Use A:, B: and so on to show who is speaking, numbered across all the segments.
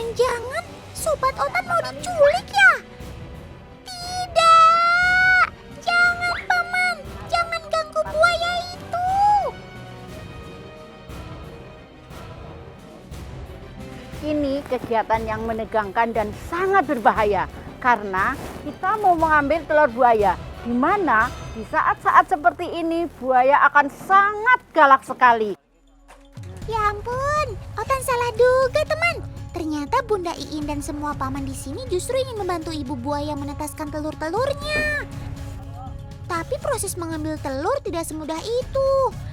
A: Jangan-jangan Sobat Otan mau diculik ya? Tidak! Jangan, Paman! Jangan ganggu buaya itu!
B: Ini kegiatan yang menegangkan dan sangat berbahaya karena kita mau mengambil telur buaya, di mana di saat-saat seperti ini buaya akan sangat galak sekali.
A: Ya ampun, Otan salah duga, teman. Ternyata Bunda Iin dan semua paman di sini justru ingin membantu ibu buaya menetaskan telur-telurnya. Tapi proses mengambil telur tidak semudah itu.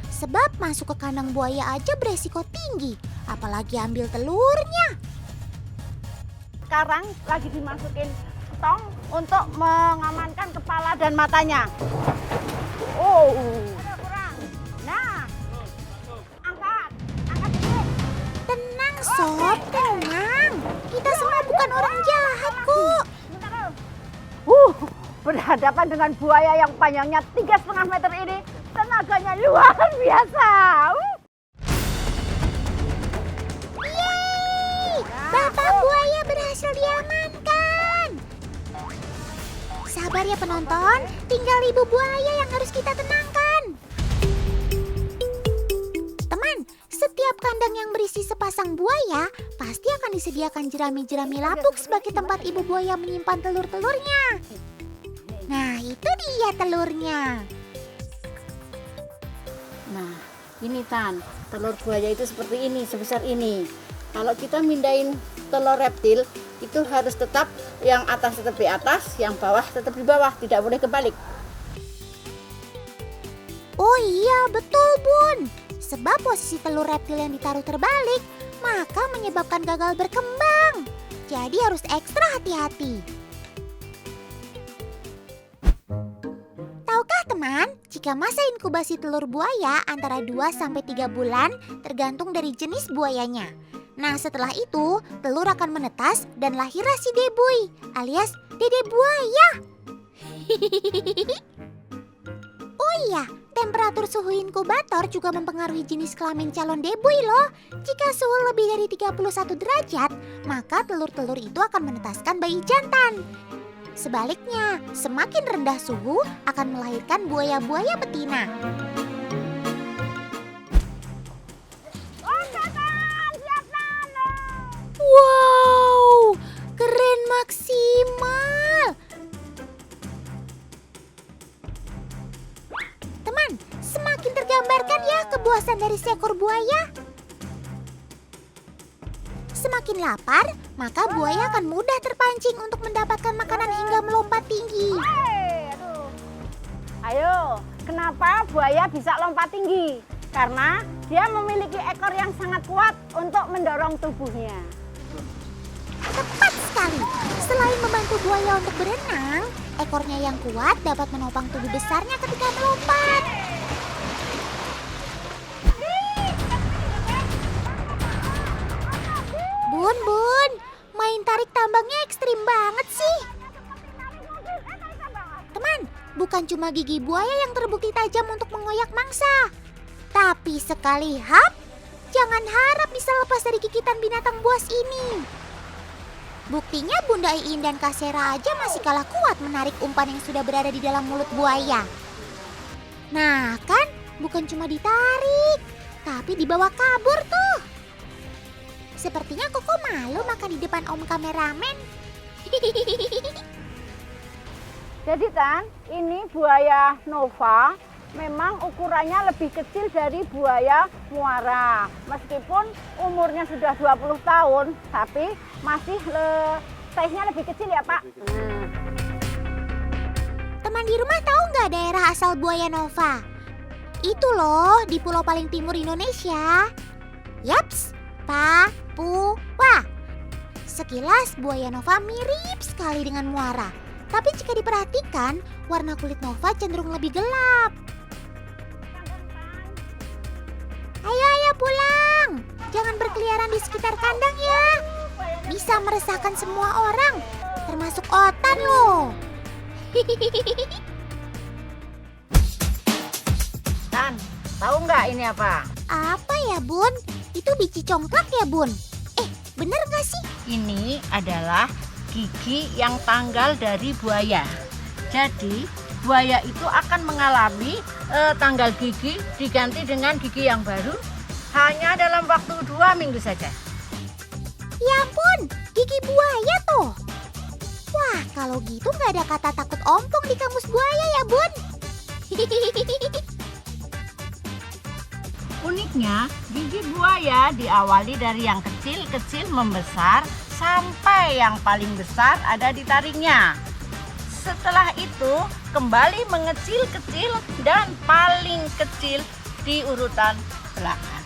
A: Sebab masuk ke kandang buaya aja beresiko tinggi, apalagi ambil telurnya.
B: Sekarang lagi dimasukin tong untuk mengamankan kepala dan matanya. Oh, kurang. Nah, angkat sedikit.
A: Tenang Sob, tenang. Kita semua bukan orang jahat kok.
B: Berhadapan dengan buaya yang panjangnya 3,5 meter ini, tenaganya luar biasa.
A: Yeay, Bapak buaya berhasil diamankan. Sabar ya penonton, tinggal ibu buaya yang harus kita tenangkan. Teman, setiap kandang yang berisi sepasang buaya pasti akan disediakan jerami-jerami lapuk sebagai tempat ibu buaya menyimpan telur-telurnya. Nah, itu dia telurnya.
B: Nah, ini Tan, telur buaya itu seperti ini, sebesar ini. Kalau kita mindahin telur reptil, itu harus tetap yang atas tetap di atas, yang bawah tetap di bawah, tidak boleh kebalik.
A: Oh iya, betul Bun. Sebab posisi telur reptil yang ditaruh terbalik, maka menyebabkan gagal berkembang. Jadi harus ekstra hati-hati. Tahukah teman, jika masa inkubasi telur buaya antara 2-3 bulan tergantung dari jenis buayanya. Nah setelah itu, telur akan menetas dan lahirlah si debuy alias dede buaya. Oh iya, temperatur suhu inkubator juga mempengaruhi jenis kelamin calon debuy loh. Jika suhu lebih dari 31 derajat, maka telur-telur itu akan menetaskan bayi jantan. Sebaliknya, semakin rendah suhu akan melahirkan buaya-buaya betina. Wow, keren maksimal. Teman, semakin tergambarkan ya kepuasan dari seekor buaya. Semakin lapar, maka buaya akan mudah terpancing untuk mendapatkan makanan hingga melompat tinggi.
B: Ayo, kenapa buaya bisa lompat tinggi? Karena dia memiliki ekor yang sangat kuat untuk mendorong tubuhnya.
A: Tepat sekali. Selain membantu buaya untuk berenang, ekornya yang kuat dapat menopang tubuh besarnya ketika melompat. Bun, main tarik tambangnya ekstrim banget sih. Teman, bukan cuma gigi buaya yang terbukti tajam untuk mengoyak mangsa. Tapi sekali hap, jangan harap bisa lepas dari gigitan binatang buas ini. Buktinya Bunda Iin dan Kak Sera aja masih kalah kuat menarik umpan yang sudah berada di dalam mulut buaya. Nah kan, bukan cuma ditarik, tapi dibawa kabur tuh. Sepertinya Koko malu makan di depan om kameramen.
B: Jadi Tan, ini buaya Nova memang ukurannya lebih kecil dari buaya muara. Meskipun umurnya sudah 20 tahun, tapi masih size-nya lebih kecil ya Pak.
A: Teman di rumah tahu nggak daerah asal buaya Nova? Itu loh di pulau paling timur Indonesia. Yaps, Papua. Sekilas buaya Nova mirip sekali dengan muara. Tapi jika diperhatikan, warna kulit Nova cenderung lebih gelap. Ayo pulang. Jangan berkeliaran di sekitar kandang ya. Bisa meresahkan semua orang, termasuk Otan loh.
B: Tan, tahu nggak ini apa?
A: Apa ya Bun? Itu biji congklak ya Bun? Bener nggak sih?
B: Ini adalah gigi yang tanggal dari buaya. Jadi buaya itu akan mengalami tanggal gigi diganti dengan gigi yang baru hanya dalam waktu 2 minggu saja.
A: Ya ampun, gigi buaya tuh. Wah, kalau gitu nggak ada kata takut ompong di kamus buaya ya, Bun.
B: Uniknya, gigi buaya diawali dari yang kecil-kecil membesar sampai yang paling besar ada di taringnya. Setelah itu, kembali mengecil-kecil dan paling kecil di urutan belakang.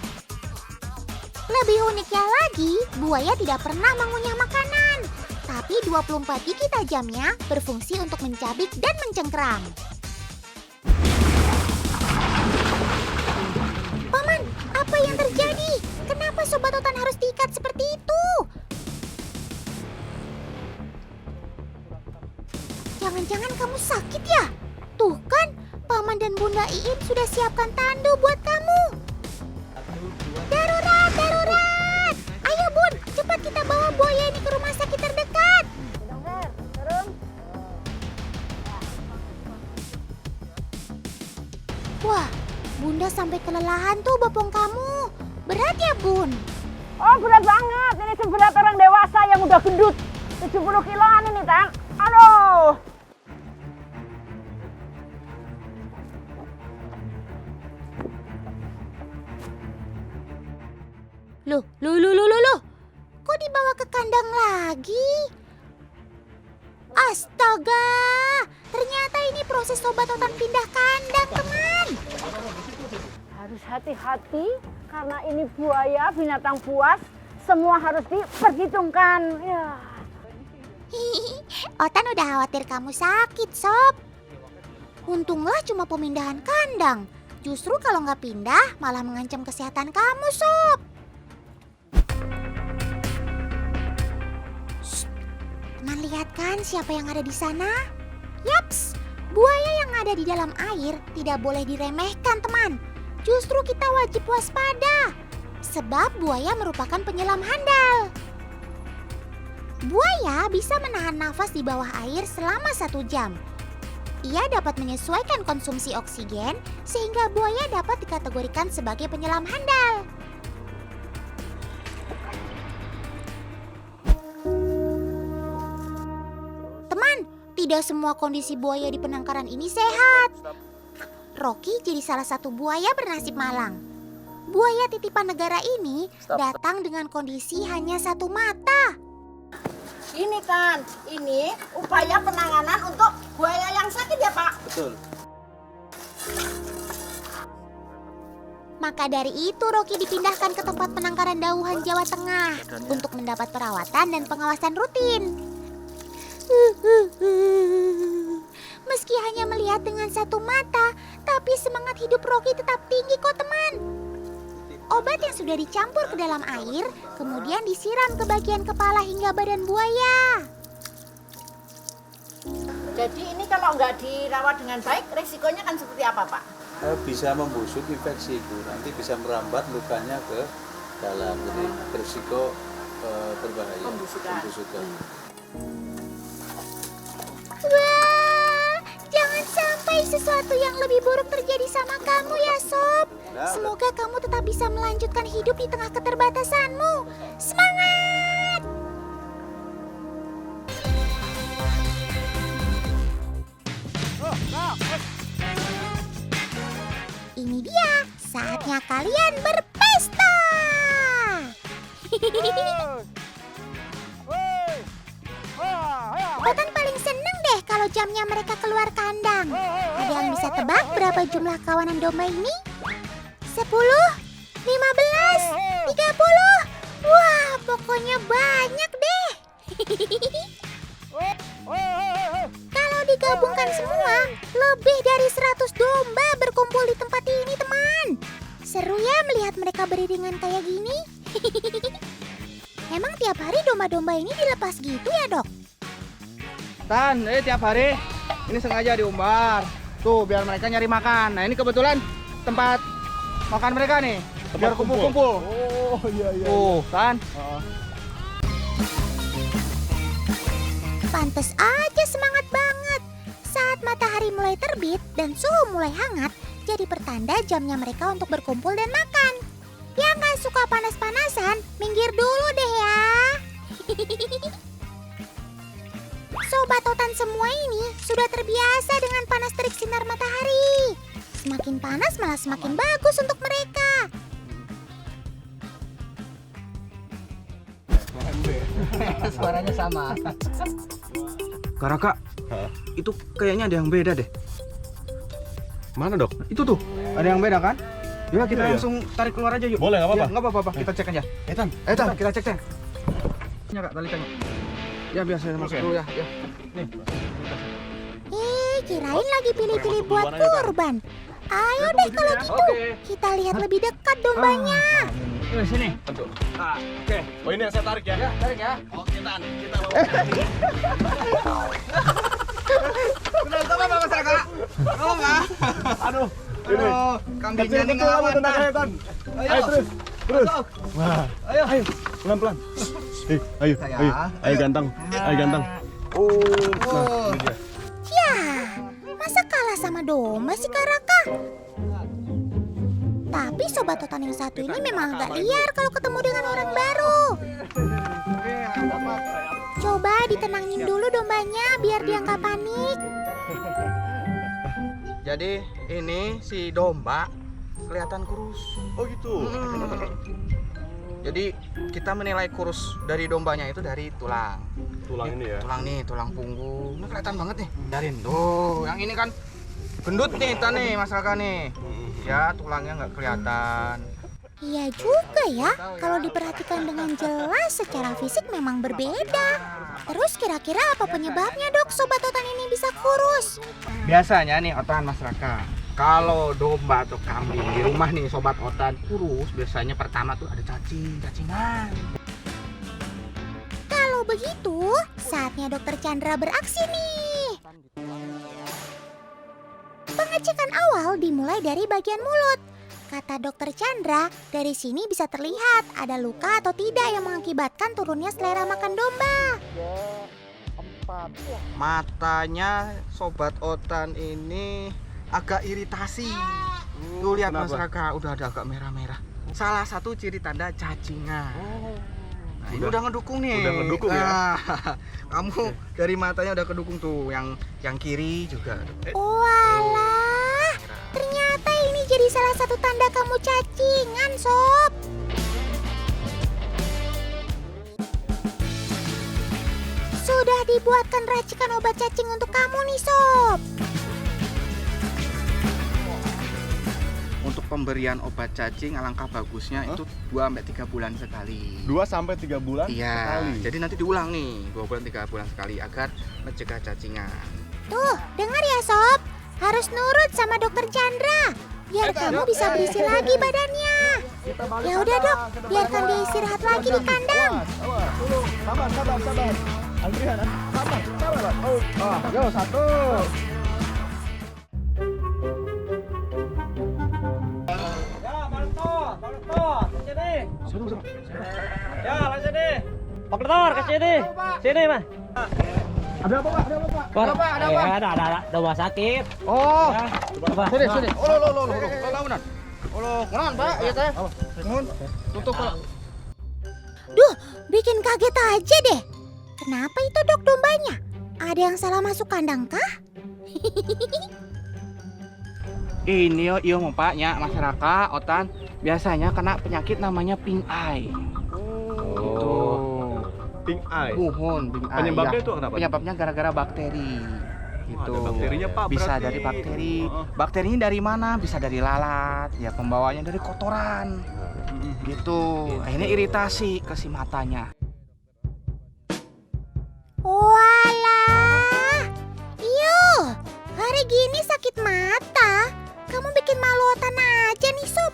A: Lebih uniknya lagi, buaya tidak pernah mengunyah makanan. Tapi 24 gigi tajamnya berfungsi untuk mencabik dan mencengkeram. Paman, apa yang terjadi? Kenapa Sobat Otan harus diikat seperti itu? Jangan-jangan kamu sakit ya? Tuh kan, Paman dan Bunda Iin sudah siapkan tandu buat kamu. Darurat, darurat! Ayo Bun, cepat kita bawa buaya ini ke rumah sakit terdekat. Wah, Bunda sampai kelelahan tuh bopong kamu. Berat ya Bun?
B: Oh, berat banget. Ini seberat orang dewasa yang udah gendut. 70 kiloan ini, Tan. Aduh.
A: Loh. Kok dibawa ke kandang lagi? Astaga, ternyata ini proses Sobat Otan pindah kandang, teman.
B: Harus hati-hati karena ini buaya, binatang buas. Semua harus diperhitungkan. Ya.
A: Otan udah khawatir kamu sakit, Sob. Untunglah cuma pemindahan kandang. Justru kalau nggak pindah, malah mengancam kesehatan kamu, Sob. Teman lihat kan siapa yang ada di sana? Yaps, buaya yang ada di dalam air tidak boleh diremehkan, teman. Justru kita wajib waspada. Sebab buaya merupakan penyelam handal. Buaya bisa menahan nafas di bawah air selama 1 jam. Ia dapat menyesuaikan konsumsi oksigen sehingga buaya dapat dikategorikan sebagai penyelam handal. Tidak semua kondisi buaya di penangkaran ini sehat. Rocky jadi salah satu buaya bernasib malang. Buaya titipan negara ini datang dengan kondisi hanya 1 mata.
B: Ini kan, ini upaya penanganan untuk buaya yang sakit ya Pak?
C: Betul.
A: Maka dari itu Rocky dipindahkan ke tempat penangkaran dauhan Jawa Tengah untuk mendapat perawatan dan pengawasan rutin. Meski hanya melihat dengan 1 mata, tapi semangat hidup Rocky tetap tinggi kok teman. Obat yang sudah dicampur ke dalam air, kemudian disiram ke bagian kepala hingga badan buaya.
B: Jadi ini kalau nggak dirawat dengan baik, resikonya kan seperti apa Pak?
C: Bisa membusuk infeksi itu, nanti bisa merambat lukanya ke dalam, jadi berisiko berbahaya.
B: Pembusukan.
A: Wah, jangan sampai sesuatu yang lebih buruk terjadi sama kamu ya Sob. Semoga kamu tetap bisa melanjutkan hidup di tengah keterbatasanmu. Semangat! Ini dia, saatnya kalian berpesta. Otan paling seneng deh kalau jamnya mereka keluar kandang. Ada yang bisa tebak berapa jumlah kawanan domba ini? 10, 15, 30. Wah, pokoknya banyak deh. Kalau digabungkan semua, lebih dari 100 domba berkumpul di tempat ini, teman. Seru ya melihat mereka beriringan kayak gini. Emang tiap hari domba-domba ini dilepas gitu ya, Dok?
D: Tan, tiap hari ini sengaja diumbar. Tuh, biar mereka nyari makan. Nah, ini kebetulan tempat makan mereka nih. Biar kumpul-kumpul.
C: Oh iya.
D: Tuh, kan?
A: Pantes aja semangat banget. Saat matahari mulai terbit dan suhu mulai hangat, jadi pertanda jamnya mereka untuk berkumpul dan makan. Yang gak suka panas-panasan, minggir dulu deh ya. Sobat Otan semua ini sudah terbiasa dengan panas terik sinar matahari. Semakin panas malah semakin bagus untuk mereka.
D: Suaranya sama. Karaka, itu kayaknya ada yang beda deh.
E: Mana dok?
D: Itu tuh, ada yang beda kan? Yuk kita
E: Iya, iya.
D: langsung tarik keluar aja yuk.
E: Boleh, nggak apa-apa?
D: Ya, nggak apa-apa, kita cek aja.
E: Etan,
D: Tan, kita cek Tan. Ini kak talikannya. Ya biasa masuk
E: Oke.
D: dulu ya. Nih.
A: Kirain lagi pilih-pilih
E: Repot
A: buat
E: duluan aja, Tan.
A: kurban. Ayo deh kalau gitu,
D: Oke.
A: kita lihat lebih dekat dombanya.
D: Yuk sini.
E: Oke. Oh ini yang saya tarik ya?
D: Ya, tarik ya.
E: Oke Tan, kita bawa.
D: Benar sama Mas Raka. Oh enggak.
E: Aduh,
D: Aduh, kambingnya nih ngelawan.
E: Tan. Ayo terus.
D: Masuk.
E: Wah,
D: Ayo.
E: pelan-pelan. Ayo,
D: Saya.
E: ayo ganteng, ayo ganteng.
D: Oh.
E: Ini dia.
A: Ya, masa kalah sama domba sih Kak Raka? Tapi Sobat Otan yang satu ini memang agak liar kalau ketemu dengan orang baru. Coba ditenangin dulu dombanya biar dia nggak panik.
D: Jadi ini si domba kelihatan kurus.
E: Oh gitu.
D: Jadi kita menilai kurus dari dombanya itu dari tulang.
E: Tulang ini ya.
D: Tulang nih, tulang punggung. Ini kelihatan banget nih. Darin tuh, yang ini kan gendut nih nih Mas Raka nih. Ya tulangnya nggak kelihatan.
A: Iya juga ya, kalau diperhatikan dengan jelas secara fisik memang berbeda. Terus kira-kira apa penyebabnya dok Sobat Otan ini bisa kurus?
D: Biasanya nih Otan Mas Raka, kalau domba atau kambing di rumah nih Sobat Otan kurus, biasanya pertama tuh ada cacingan.
A: Kalau begitu, saatnya Dokter Chandra beraksi nih. Pengecekan awal dimulai dari bagian mulut. Kata Dokter Chandra, dari sini bisa terlihat ada luka atau tidak yang mengakibatkan turunnya selera makan domba.
D: Matanya Sobat Otan ini agak iritasi. Tuh lihat Mas Raka, udah ada agak merah-merah. Salah satu ciri tanda cacingan. Nah, ini udah ngedukung nih.
E: Udah ngedukung ya?
D: Ah, kamu dari matanya udah kedukung tuh, yang kiri juga.
A: Walah, ternyata ini jadi salah satu tanda kamu cacingan, Sob. Sudah dibuatkan racikan obat cacing untuk kamu nih, Sob.
D: Untuk pemberian obat cacing alangkah bagusnya itu 2-3 bulan sekali.
E: 2 sampai 3 bulan
D: Iya,
E: sekali.
D: jadi nanti diulang nih 2 bulan 3 bulan sekali agar mencegah cacingan.
A: Tuh, dengar ya, Sob. Harus nurut sama Dokter Chandra. Biar kamu bisa berisi lagi badannya. Ya udah, Dok. Biarkan dia istirahat lagi di kandang.
E: Sabar. Antrian, sabar. Oh,
D: Yo, 1.
F: Ya, langsung deh. Pak Lektor, ke sini. Sini, Mas.
E: ada apa Pak?
F: Pak,
D: apa? Ada apa?
F: ada rumah sakit.
D: Oh,
F: Ya, coba.
D: sini. Lo, launan. Kunaon, Pak? Iya teh. Nuhun. Tutup, Pak.
A: Duh, bikin kaget aja deh. Kenapa itu, Dok, dombanya? Ada yang salah masuk kandang kah?
D: Ini yo mau Pak, nya masyarakat Otan biasanya kena penyakit namanya pink eye. Gitu.
E: Pink eye.
D: Muhun, pink eye.
E: Penyebabnya
D: ya.
E: itu kenapa?
D: Penyebabnya gara-gara bakteri. Gitu.
E: ada bakterinya, Pak,
D: Bisa
E: berarti.
D: dari bakteri.
E: Heeh.
D: Bakterinya dari mana? Bisa dari lalat. Ya pembawanya dari kotoran. Gitu. Akhirnya iritasi ke si matanya.
A: Walah. Yuh, hari gini sakit mata. Kamu bikin malu Otan aja nih, Sob.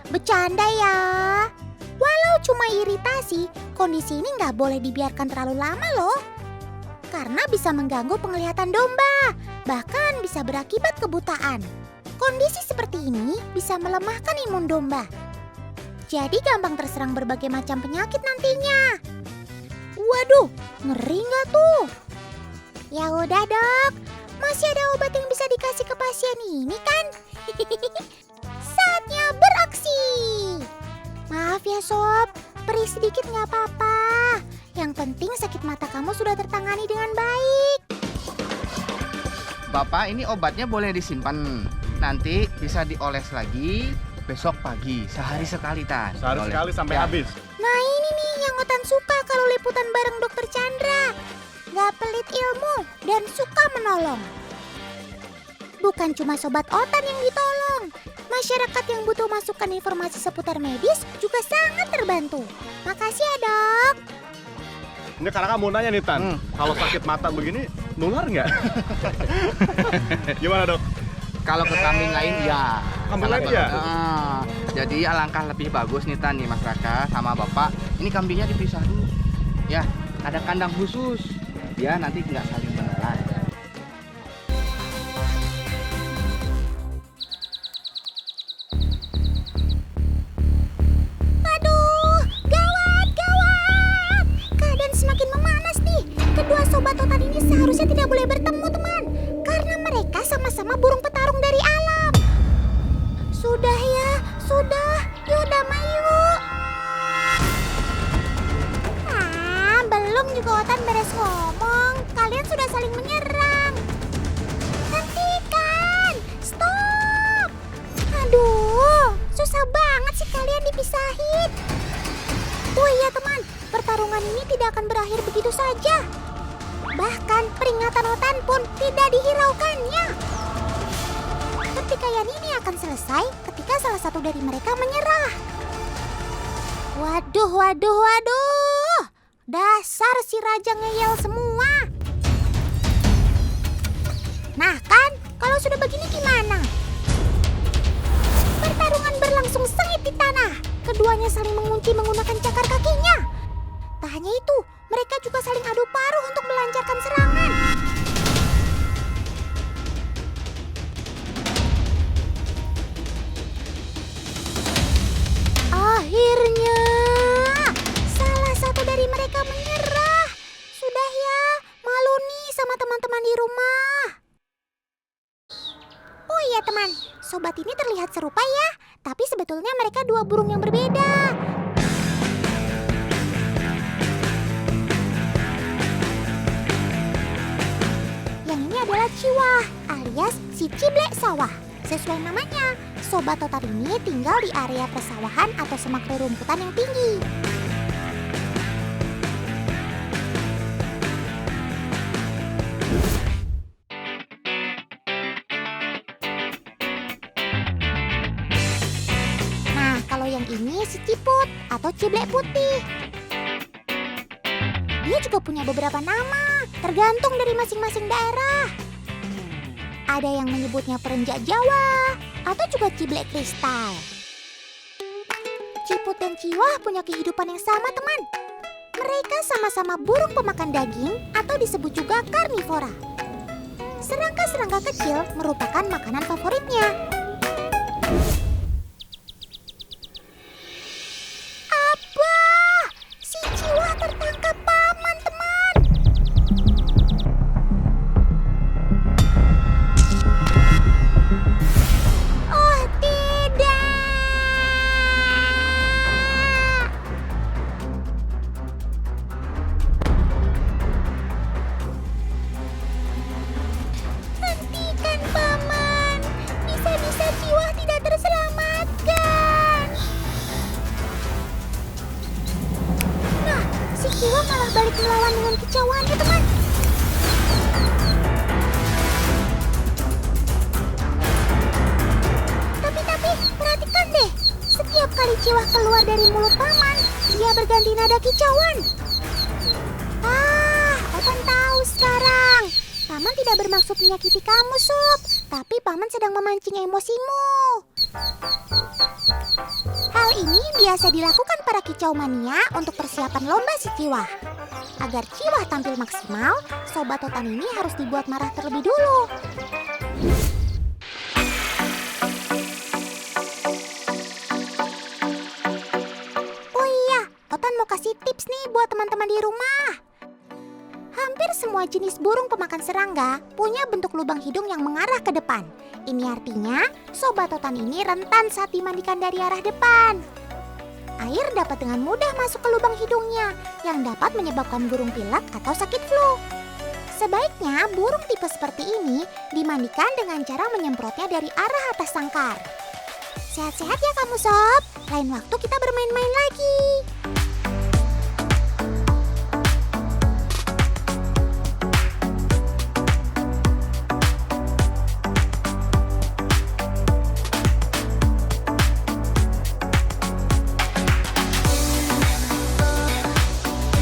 A: Bercanda ya. Walau cuma iritasi, kondisi ini nggak boleh dibiarkan terlalu lama loh. Karena bisa mengganggu penglihatan domba, bahkan bisa berakibat kebutaan. Kondisi seperti ini bisa melemahkan imun domba. Jadi gampang terserang berbagai macam penyakit nantinya. Waduh, ngeri nggak tuh? Ya udah dok, masih ada obat yang bisa dikasih ke pasien ini kan? Saatnya beraksi. Maaf ya sob, perih sedikit nggak apa-apa. Yang penting sakit mata kamu sudah tertangani dengan baik.
D: Bapak, ini obatnya boleh disimpan. Nanti bisa dioles lagi besok pagi, sehari sekali Tan.
E: Sehari
D: Oleh.
E: sekali sampai
D: Ya.
E: habis.
A: Nah ini nih yang Otan suka kalau liputan bareng Dokter Chandra. Gak pelit ilmu dan suka menolong. Bukan cuma Sobat Otan yang ditolong, masyarakat yang butuh masukan informasi seputar medis juga sangat terbantu. Makasih ya dok.
E: Ini karena kamu nanya nih Tan, kalau sakit mata begini nular nggak? Gimana dok?
D: Kalau ke kambing lain ya.
E: Kambing lain
D: Kalau-
E: ya?
D: Jadi alangkah lebih bagus nih Tan nih Mas Raka sama Bapak. Ini kambingnya dipisah dulu. Ya, ada kandang khusus. Ya nanti nggak saling menelan.
A: Aduh, gawat, gawat. Keadaan semakin memanas nih. Kedua Sobat Otan ini seharusnya tidak boleh bertemu teman. Karena mereka sama-sama burung petarung dari alam. Sudah ya, sudah. Yuk damai yuk. Belum juga Otan beres ngomong. Kalian sudah saling menyerang. Hentikan. Stop. Aduh, susah banget sih kalian dipisahin. Oh iya teman, pertarungan ini tidak akan berakhir begitu saja. Bahkan peringatan Otan pun tidak dihiraukannya. Pertikaian ini akan selesai ketika salah satu dari mereka menyerah. Waduh, waduh, waduh. Dasar si raja ngeyel semua. Nah kan, kalau sudah begini gimana? Pertarungan berlangsung sengit di tanah. Keduanya saling mengunci menggunakan cakar kakinya. Tak hanya itu, mereka juga saling adu paruh untuk melancarkan serangan. Akhirnya, salah satu dari mereka menyerah. Sudah ya, malu nih sama teman-teman di rumah. Oh iya teman, sobat ini terlihat serupa ya, tapi sebetulnya mereka dua burung yang berbeda. Yang ini adalah Ciwah, alias si Ciblek Sawah. Sesuai namanya, Sobat Otan ini tinggal di area persawahan atau semak rerumputan yang tinggi. Nah, kalau yang ini si Ciput atau Ciblek Putih. Dia juga punya beberapa nama, tergantung dari masing-masing daerah. Ada yang menyebutnya perenjak Jawa atau juga ciblek kristal. Ciput dan Ciwah punya kehidupan yang sama teman. Mereka sama-sama burung pemakan daging atau disebut juga karnivora. Serangga-serangga kecil merupakan makanan favoritnya. Apa? Si Ciwah tertangkap paman teman. Oh tidak. Hentikan paman. Bisa-bisa Ciwah tidak terselamatkan. Nah, si Ciwah malah balik melawan dengan kicauannya teman. Tapi perhatikan deh. Setiap kali Ciwah keluar dari mulut paman, dia berganti nada kicauan. Otan tahu sekarang. Paman tidak bermaksud menyakiti kamu, Sob. Tapi paman sedang memancing emosimu. Hal ini biasa dilakukan para kicau mania untuk persiapan lomba si Ciwah. Agar Ciwah tampil maksimal, Sobat Otan ini harus dibuat marah terlebih dulu. Oh iya, Otan mau kasih kasih tips nih buat teman-teman di rumah. Hampir semua jenis burung pemakan serangga punya bentuk lubang hidung yang mengarah ke depan. Ini artinya sobat otan ini rentan saat dimandikan dari arah depan. Air dapat dengan mudah masuk ke lubang hidungnya yang dapat menyebabkan burung pilek atau sakit flu. Sebaiknya burung tipe seperti ini dimandikan dengan cara menyemprotnya dari arah atas sangkar. Sehat-sehat ya kamu sob. Lain waktu kita bermain-main lagi.